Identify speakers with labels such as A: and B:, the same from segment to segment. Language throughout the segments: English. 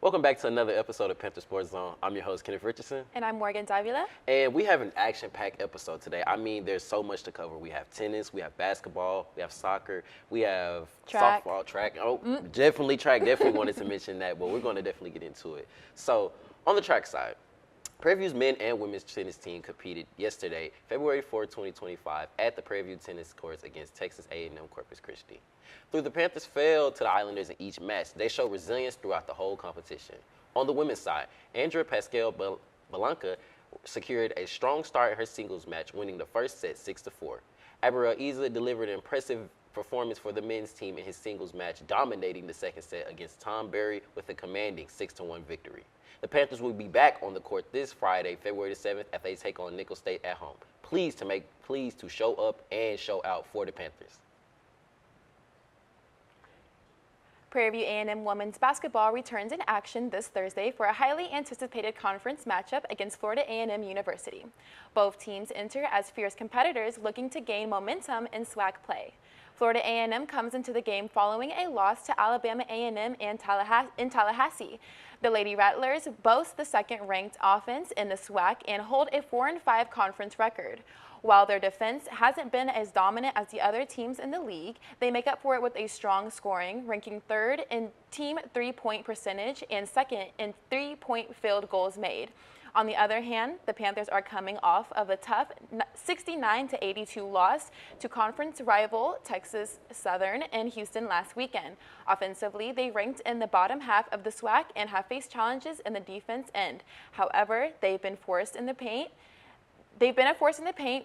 A: Welcome back to another episode of Panther Sports Zone. I'm your host, Kenneth Richardson.
B: And I'm Davila.
A: And we have an action-packed episode today. I mean, there's so much to cover. We have tennis, we have basketball, we have soccer, we have softball, track. Definitely track. Definitely wanted to mention that, but we're going to definitely get into it. So, on the track side, Prairie View's men and women's tennis team competed yesterday, February 4, 2025, at the Prairie View tennis courts against Texas A&M Corpus Christi. Though the Panthers fell to the Islanders in each match, they showed resilience throughout the whole competition. On the women's side, Andrea Pascal Balanca secured a strong start in her singles match, winning the first set 6-4. Abriel Isa delivered an impressive performance for the men's team in his singles match, dominating the second set against Tom Berry with a commanding 6-1 victory. The Panthers will be back on the court this Friday, February 7th, as they take on Nicholls State at home. Please to show up and show out for the Panthers.
B: Prairie View A&M women's basketball returns in action this Thursday for a highly anticipated conference matchup against Florida A&M University. Both teams enter as fierce competitors looking to gain momentum in SWAC play. Florida A&M comes into the game following a loss to Alabama A&M in Tallahassee. The Lady Rattlers boast the second-ranked offense in the SWAC and hold a 4-5 conference record. While their defense hasn't been as dominant as the other teams in the league, they make up for it with a strong scoring, ranking third in team three-point percentage and second in three-point field goals made. On the other hand, the Panthers are coming off of a tough 69-82 loss to conference rival Texas Southern in Houston last weekend. Offensively, they ranked in the bottom half of the SWAC and have faced challenges in the defense end. However, they've been a force in the paint,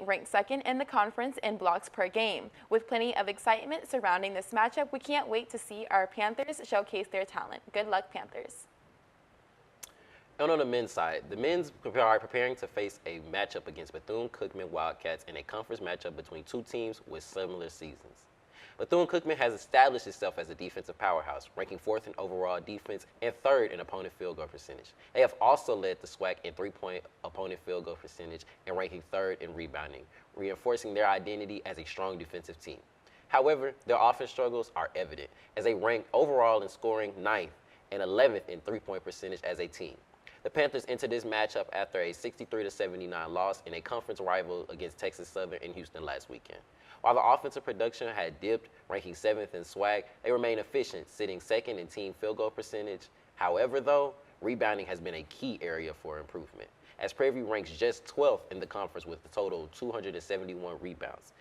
B: ranked second in the conference in blocks per game. With plenty of excitement surrounding this matchup, we can't wait to see our Panthers showcase their talent. Good luck, Panthers.
A: And on the men's side, the men's are preparing to face a matchup against Bethune-Cookman Wildcats in a conference matchup between two teams with similar seasons. Bethune-Cookman has established itself as a defensive powerhouse, ranking fourth in overall defense and third in opponent field goal percentage. They have also led the SWAC in three-point opponent field goal percentage and ranking third in rebounding, reinforcing their identity as a strong defensive team. However, their offense struggles are evident, as they rank overall in scoring 9th and 11th in three-point percentage as a team. The Panthers entered this matchup after a 63-79 loss in a conference rival against Texas Southern in Houston last weekend. While the offensive production had dipped, ranking 7th in SWAC, they remain efficient, sitting second in team field goal percentage. However, though, rebounding has been a key area for improvement, as Prairie View ranks just 12th in the conference with a total of 271 rebounds.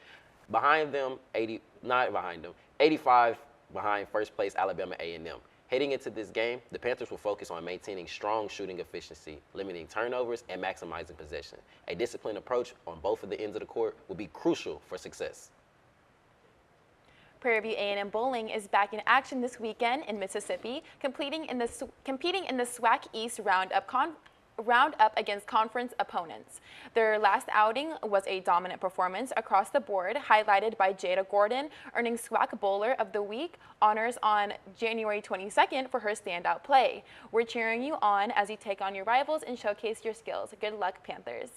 A: 85 behind first place Alabama A&M. Heading into this game, the Panthers will focus on maintaining strong shooting efficiency, limiting turnovers, and maximizing possession. A disciplined approach on both of the ends of the court will be crucial for success.
B: Prairie View A&M bowling is back in action this weekend in Mississippi, competing in the SWAC East Roundup against conference opponents. Their last outing was a dominant performance across the board, highlighted by Jada Gordon earning SWAC Bowler of the Week honors on January 22nd for her standout play. We're cheering you on as you take on your rivals and showcase your skills. Good luck, Panthers.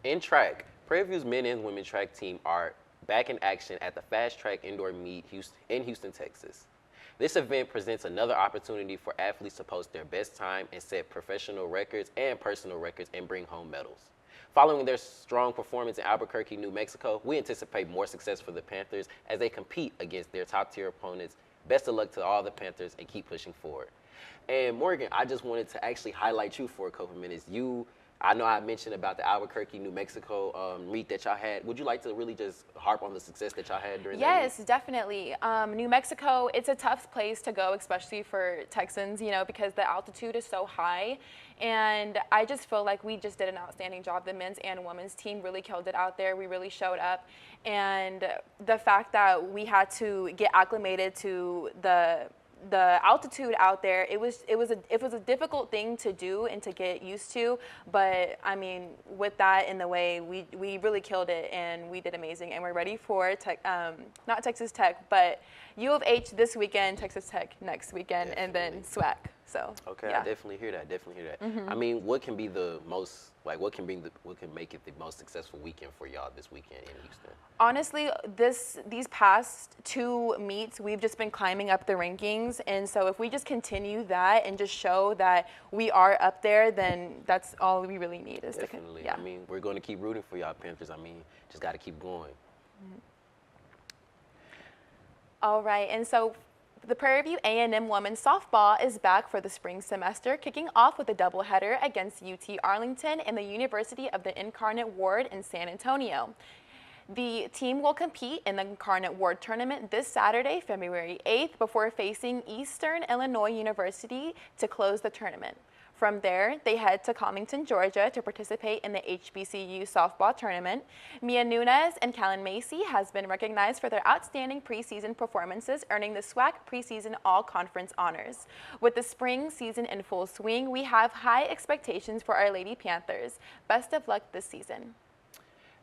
A: In track, Prairie View's men and women track team are back in action at the Fast Track Indoor Meet in Houston, Texas. This event presents another opportunity for athletes to post their best time and set professional records and personal records and bring home medals. Following their strong performance in Albuquerque, New Mexico, we anticipate more success for the Panthers as they compete against their top-tier opponents. Best of luck to all the Panthers and keep pushing forward. And Morgan, I just wanted to actually highlight you for a couple minutes. I know I mentioned about the Albuquerque, New Mexico meet that y'all had. Would you like to really just harp on the success that y'all had during that meet?
B: Yes, definitely. New Mexico, it's a tough place to go, especially for Texans, because the altitude is so high. And I just feel like we just did an outstanding job. The men's and women's team really killed it out there. We really showed up. And the fact that we had to get acclimated to the altitude out there, it was a difficult thing to do and to get used to, but I mean, with that in the way, we really killed it and we did amazing, and we're ready for not Texas Tech, but U of H this weekend, Texas Tech next weekend, and then SWAC. So
A: okay,
B: yeah.
A: I definitely hear that. I mean, what can be the most what can make it the most successful weekend for y'all this weekend in Houston?
B: Honestly, these past 2 meets, we've just been climbing up the rankings, and so if we just continue that and just show that we are up there, then that's all we really need is
A: Definitely.
B: to. Yeah.
A: I mean, we're going to keep rooting for y'all Panthers. I mean, just got to keep going.
B: All right, and so the Prairie View A&M women's softball is back for the spring semester, kicking off with a doubleheader against UT Arlington and the University of the Incarnate Word in San Antonio. The team will compete in the Incarnate Word tournament this Saturday, February 8th, before facing Eastern Illinois University to close the tournament. From there, they head to Comington, Georgia to participate in the HBCU softball tournament. Mia Nunes and Callan Macy has been recognized for their outstanding preseason performances, earning the SWAC preseason all-conference honors. With the spring season in full swing, we have high expectations for our Lady Panthers. Best of luck this season.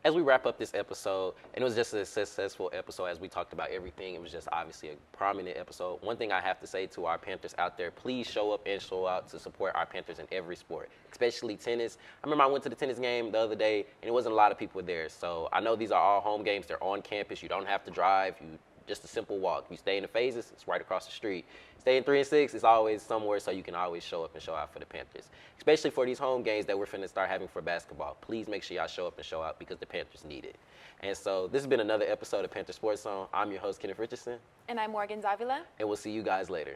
A: As we wrap up this episode, and it was just a successful episode as we talked about everything, it was just obviously a prominent episode. One thing I have to say to our Panthers out there, please show up and show out to support our Panthers in every sport, especially tennis. I remember I went to the tennis game the other day, and it wasn't a lot of people there. So I know these are all home games. They're on campus. You don't have to drive. Just a simple walk. You stay in the phases, it's right across the street. Stay in 3 and 6, it's always somewhere, so you can always show up and show out for the Panthers. Especially for these home games that we're finna start having for basketball. Please make sure y'all show up and show out because the Panthers need it. And so this has been another episode of Panther Sports Zone. I'm your host, Kenneth Richardson.
B: And I'm Morgan Davila.
A: And we'll see you guys later.